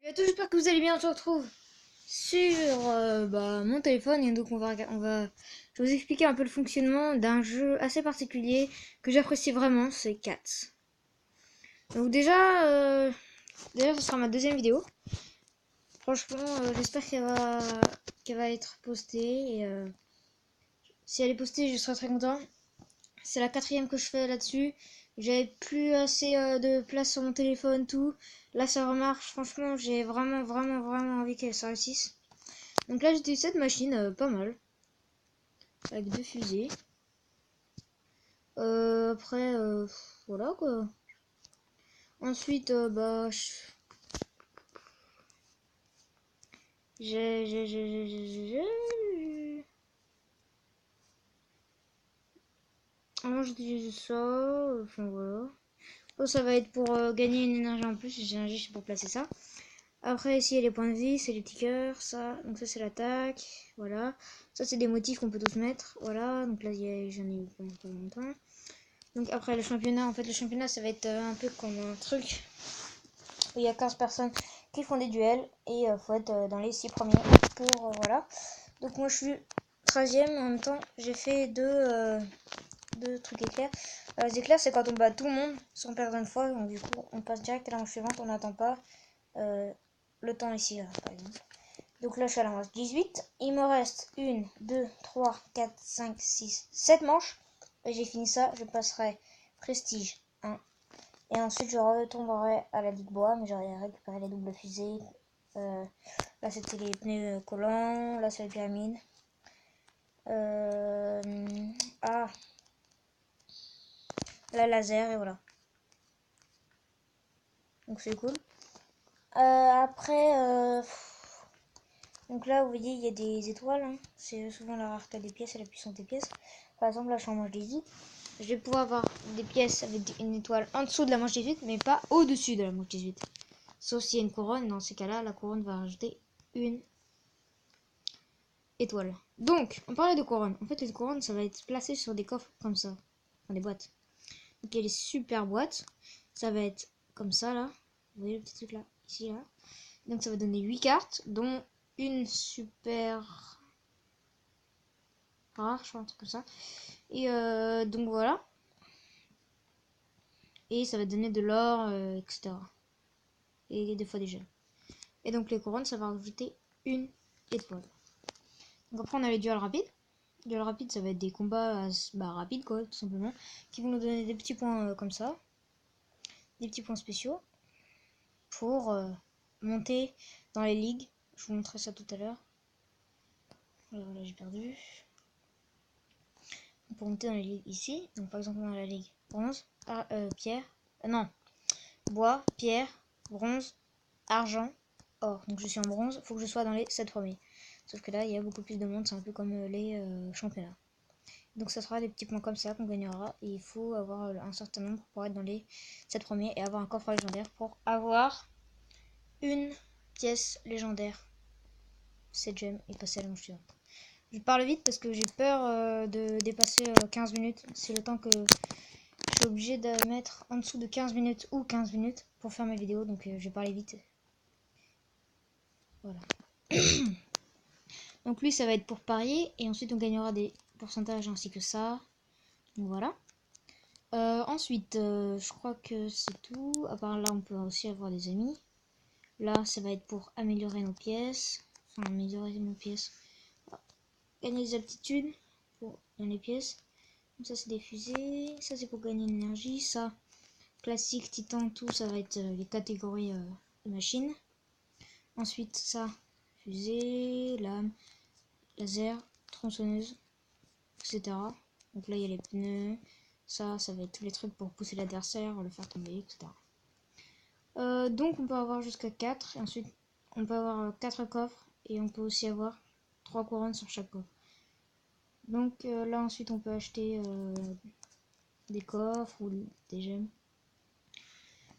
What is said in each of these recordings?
Salut à tous, j'espère que vous allez bien. On se retrouve sur mon téléphone et donc je vais vous expliquer un peu le fonctionnement d'un jeu assez particulier que j'apprécie vraiment, c'est Cats. Donc déjà ce sera ma deuxième vidéo. Franchement, j'espère qu'elle va être postée et si elle est postée, je serai très content. C'est la quatrième que je fais là-dessus. J'avais plus assez de place sur mon téléphone, tout. Là, ça remarche. Franchement, j'ai vraiment envie qu'elle se réussisse. Donc là, j'utilise cette machine, pas mal. Avec deux fusées. Après, voilà quoi. Ensuite, Avant, j'utilise ça. Enfin, voilà. Oh, ça va être pour gagner une énergie en plus. L'énergie, c'est pour placer ça. Après, ici, il y a les points de vie, c'est les petits cœurs, ça. Donc ça, c'est l'attaque, voilà. Ça, c'est des motifs qu'on peut tous mettre, voilà. Donc là, j'en ai eu pendant pas longtemps. Donc après, le championnat, en fait, le championnat, ça va être un peu comme un truc où il y a 15 personnes qui font des duels et faut être dans les 6 premiers pour, voilà. Donc moi, je suis 13e, en même temps, j'ai fait deux trucs éclairs. Les éclairs, c'est quand on bat tout le monde sans perdre une fois, donc du coup, on passe direct à la manche suivante, on n'attend pas. Le temps ici, là, par exemple. Donc là, je suis à la manche 18. Il me reste 1, 2, 3, 4, 5, 6, 7 manches. Et j'ai fini ça. Je passerai prestige 1. Et ensuite, je retomberai à la ligue bois. Mais j'aurais récupéré les doubles fusées. Là, c'était les pneus collants. Là, c'est la pyramide. Ah. La laser. Et voilà. Donc, c'est cool. Après, donc là, vous voyez, il y a des étoiles. Hein. C'est souvent la rareté des pièces et la puissance des pièces. Par exemple, là, je suis en manche 18. Je vais pouvoir avoir des pièces avec une étoile en dessous de la manche 18, mais pas au-dessus de la manche 18. Sauf s'il y a une couronne. Dans ces cas-là, la couronne va rajouter une étoile. Donc, on parlait de couronne. En fait, les couronnes, ça va être placé sur des coffres comme ça. Dans des boîtes. Donc, il y a les super boîtes. Ça va être comme ça, là. Vous voyez le petit truc là, ici, là. Donc, ça va donner 8 cartes, dont une super rare, je crois, un truc comme ça. Et donc voilà. Et ça va donner de l'or, etc. Et des fois des gemmes. Et donc les couronnes, ça va rajouter une étoile. Donc après on a les duels rapides. Les duels rapides, ça va être des combats rapides, quoi, tout simplement. Qui vont nous donner des petits points comme ça. Des petits points spéciaux. Pour monter dans les ligues. Je vous montrerai ça tout à l'heure. Voilà, j'ai perdu. Pour monter dans les ligues ici. Donc par exemple dans la ligue bronze, pierre, non, bois, pierre, bronze, argent, or. Donc je suis en bronze, il faut que je sois dans les 7 premiers. Sauf que là il y a beaucoup plus de monde, c'est un peu comme les championnats. Donc ça sera des petits points comme ça qu'on gagnera. Et il faut avoir un certain nombre pour être dans les 7 premiers et avoir un coffre légendaire pour avoir une pièce légendaire. 7 gemmes et passer à la manche suivante. Je parle vite parce que j'ai peur de dépasser 15 minutes. C'est le temps que je suis obligé de mettre en dessous de 15 minutes ou 15 minutes pour faire ma vidéo. Donc je vais parler vite. Voilà. Donc lui, ça va être pour parier. Et ensuite, on gagnera des pourcentages ainsi que ça. Donc voilà. Ensuite, je crois que c'est tout. À part là, on peut aussi avoir des amis. Là, ça va être pour améliorer nos pièces. Enfin, améliorer nos pièces. Gagner des aptitudes dans les pièces. Donc ça c'est des fusées, ça c'est pour gagner de l'énergie, ça classique, titan, tout ça va être les catégories de machines. Ensuite ça, fusée, lame, laser, tronçonneuse, etc. Donc là il y a les pneus, ça va être tous les trucs pour pousser l'adversaire, le faire tomber, etc. Donc on peut avoir jusqu'à 4, et ensuite on peut avoir 4 coffres, et on peut aussi avoir 3 couronnes sur chaque coffre. Donc là ensuite on peut acheter des coffres ou des gemmes.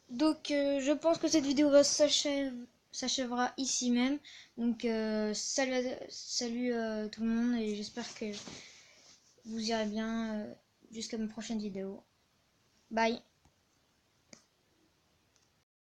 Donc je pense que cette vidéo s'achèvera ici même. Donc salut tout le monde et j'espère que vous irez bien jusqu'à ma prochaine vidéo. Bye.